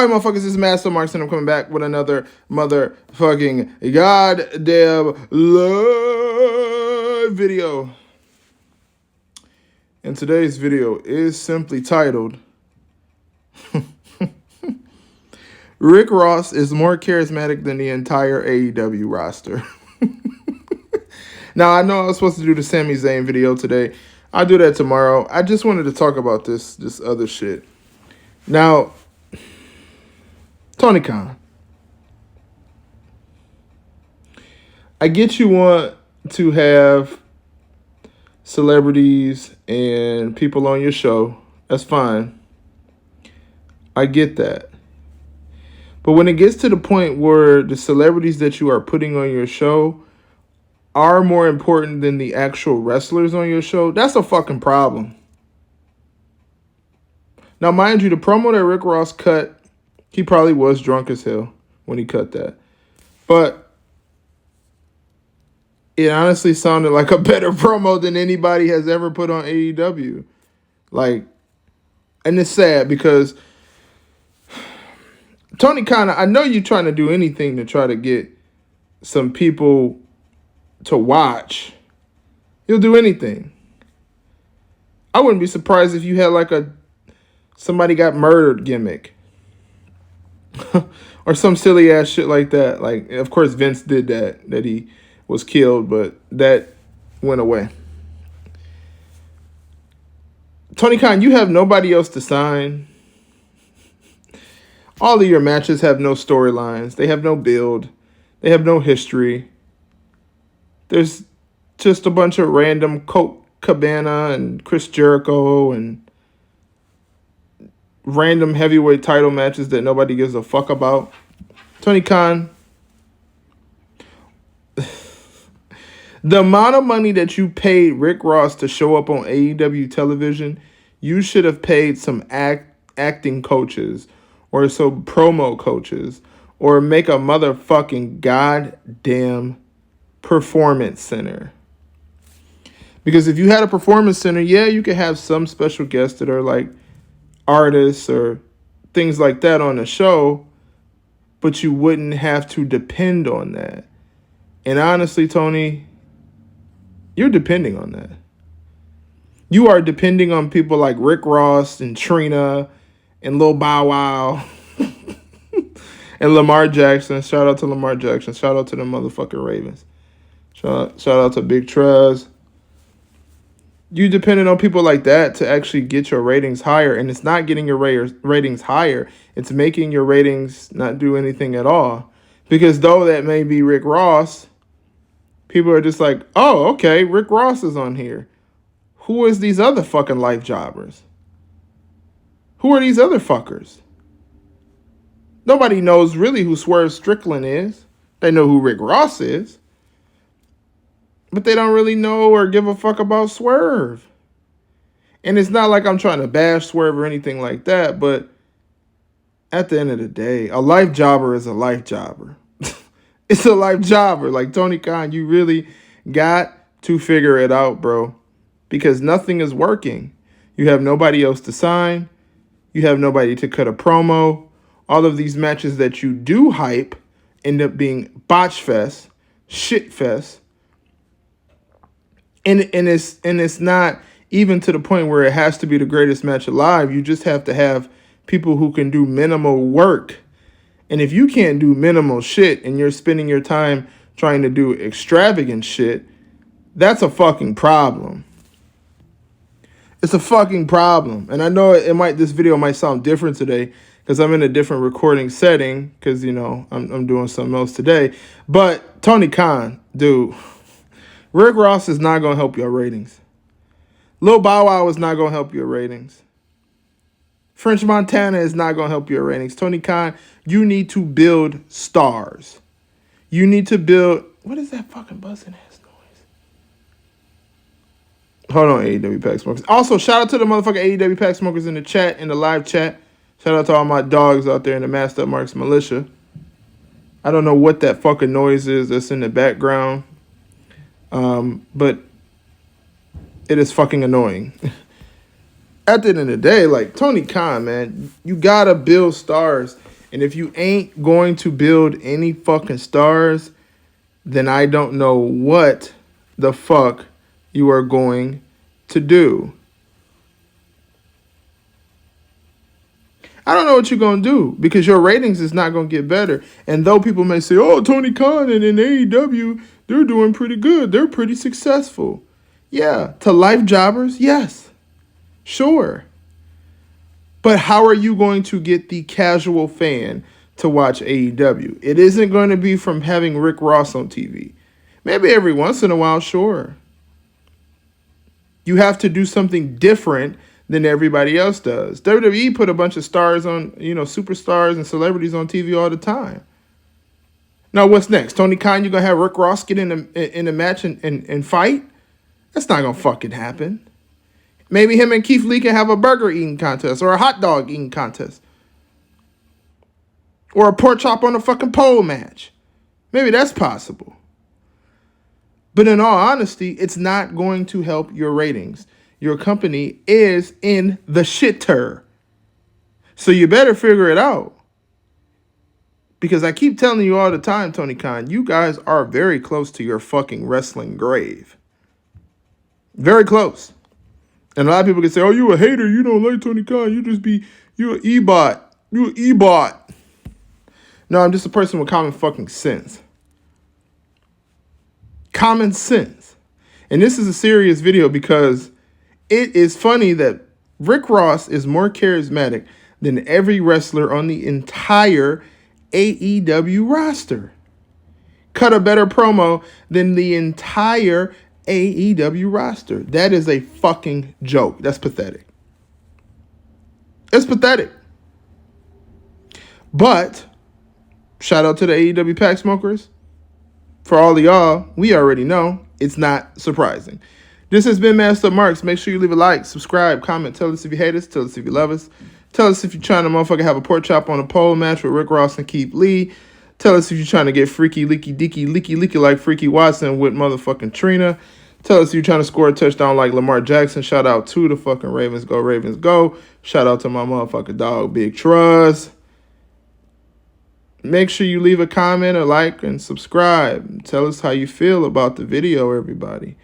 Alright, motherfuckers, this is Master Marks, and I'm coming back with another motherfucking goddamn live video. And today's video is simply titled, Rick Ross is more charismatic than the entire AEW roster. Now, I know I was supposed to do the Sami Zayn video today. I'll do that tomorrow. I just wanted to talk about this other shit. Now, TONYKHAN, I get you want to have celebrities and people on your show. That's fine. I get that. But when it gets to the point where the celebrities that you are putting on your show are more important than the actual wrestlers on your show, that's a fucking problem. Now, mind you, the promo that Rick Ross cut, he probably was drunk as hell when he cut that. But it honestly sounded like a better promo than anybody has ever put on AEW. Like, and it's sad because TONYKHAN, I know you're trying to do anything to try to get some people to watch. You'll do anything. I wouldn't be surprised if you had like a somebody got murdered gimmick. Or some silly ass shit like that. Like, of course, Vince did that he was killed, but that went away. TONYKHAN, you have nobody else to sign. All of your matches have no storylines. They have no build. They have no history. There's just a bunch of random Colt Cabana and Chris Jericho and random heavyweight title matches that nobody gives a fuck about. TONYKHAN, the amount of money that you paid Rick Ross to show up on AEW television, you should have paid some acting coaches or some promo coaches or make a motherfucking goddamn performance center. Because if you had a performance center, yeah, you could have some special guests that are like artists or things like that on the show, but you wouldn't have to depend on that. And honestly, Tony, you're depending on that. You are depending on people like Rick Ross and Trina and Lil Bow Wow and Lamar Jackson. Shout out to Lamar Jackson. Shout out to the motherfucking Ravens. Shout out to Big Trez. You depended on people like that to actually get your ratings higher, and it's not getting your ratings higher. It's making your ratings not do anything at all. Because though that may be Rick Ross, people are just like, oh, okay, Rick Ross is on here. Who is these other fucking life jobbers? Who are these other fuckers? Nobody knows really who Swerve Strickland is. They know who Rick Ross is. But they don't really know or give a fuck about Swerve. And it's not like I'm trying to bash Swerve or anything like that, but at the end of the day, a life jobber is a life jobber. It's a life jobber. Like, TONYKHAN, you really got to figure it out, bro. Because nothing is working. You have nobody else to sign. You have nobody to cut a promo. All of these matches that you do hype end up being botch fest, shit fest. And it's not even to the point where it has to be the greatest match alive. You just have to have people who can do minimal work. And if you can't do minimal shit and you're spending your time trying to do extravagant shit, that's a fucking problem. It's a fucking problem. And I know this video might sound different today because I'm in a different recording setting because, you know, I'm doing something else today. But TONYKHAN, dude, Rick Ross is not going to help your ratings. Lil Bow Wow is not going to help your ratings. French Montana is not going to help your ratings. TONYKHAN, you need to build stars. You need to build... What is that fucking buzzing ass noise? Hold on, AEW Pack Smokers. Also, shout out to the motherfucking AEW Pack Smokers in the chat, in the live chat. Shout out to all my dogs out there in the Master Marks Militia. I don't know what that fucking noise is that's in the background. But it is fucking annoying. At the end of the day, like, TONYKHAN, man, you gotta build stars. And if you ain't going to build any fucking stars, then I don't know what the fuck you are going to do. I don't know what you're going to do because your ratings is not going to get better. And though people may say, oh, Tony Khan and in AEW, they're doing pretty good. They're pretty successful. Yeah. To life jobbers, yes. Sure. But how are you going to get the casual fan to watch AEW? It isn't going to be from having Rick Ross on TV. Maybe every once in a while, sure. You have to do something different than everybody else does. WWE put a bunch of stars on, superstars and celebrities on TV all the time. Now, what's next? Tony Khan, you're going to have Rick Ross get in a match and fight? That's not going to fucking happen. Maybe him and Keith Lee can have a burger eating contest or a hot dog eating contest. Or a pork chop on a fucking pole match. Maybe that's possible. But in all honesty, it's not going to help your ratings. Your company is in the shitter. So you better figure it out. Because I keep telling you all the time, Tony Khan, you guys are very close to your fucking wrestling grave. Very close. And a lot of people can say, oh, you a hater. You don't like Tony Khan. You an E-bot. You an E-bot. No, I'm just a person with common fucking sense. Common sense. And this is a serious video because it is funny that Rick Ross is more charismatic than every wrestler on the entire AEW roster. Cut a better promo than the entire AEW roster. That is a fucking joke. That's pathetic. It's pathetic. But shout out to the AEW pack smokers. For all of y'all, we already know it's not surprising. This has been Master Marks. Make sure you leave a like, subscribe, comment. Tell us if you hate us. Tell us if you love us. Tell us if you're trying to motherfucker have a pork chop on a pole match with Rick Ross and Keith Lee. Tell us if you're trying to get freaky, leaky, deaky, leaky like Freaky Watson with motherfucking Trina. Tell us if you're trying to score a touchdown like Lamar Jackson. Shout out to the fucking Ravens. Go, Ravens, go. Shout out to my motherfucking dog, Big Trust. Make sure you leave a comment, a like, and subscribe. Tell us how you feel about the video, everybody.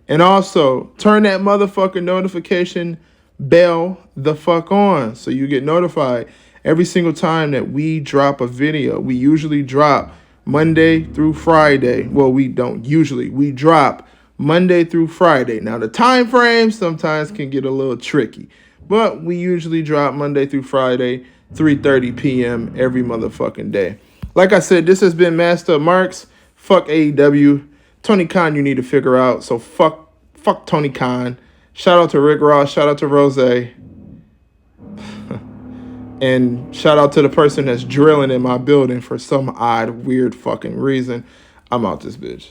And also, turn that motherfucking notification bell the fuck on so you get notified every single time that we drop a video. We usually drop Monday through Friday. Well, we don't usually. We drop Monday through Friday. Now, the time frame sometimes can get a little tricky, but we usually drop Monday through Friday, 3:30 p.m. every motherfucking day. Like I said, this has been Master Marks. Fuck AEW. Tony Khan, you need to figure out. So fuck Tony Khan. Shout out to Rick Ross. Shout out to Rose. And shout out to the person that's drilling in my building for some odd, weird fucking reason. I'm out this bitch.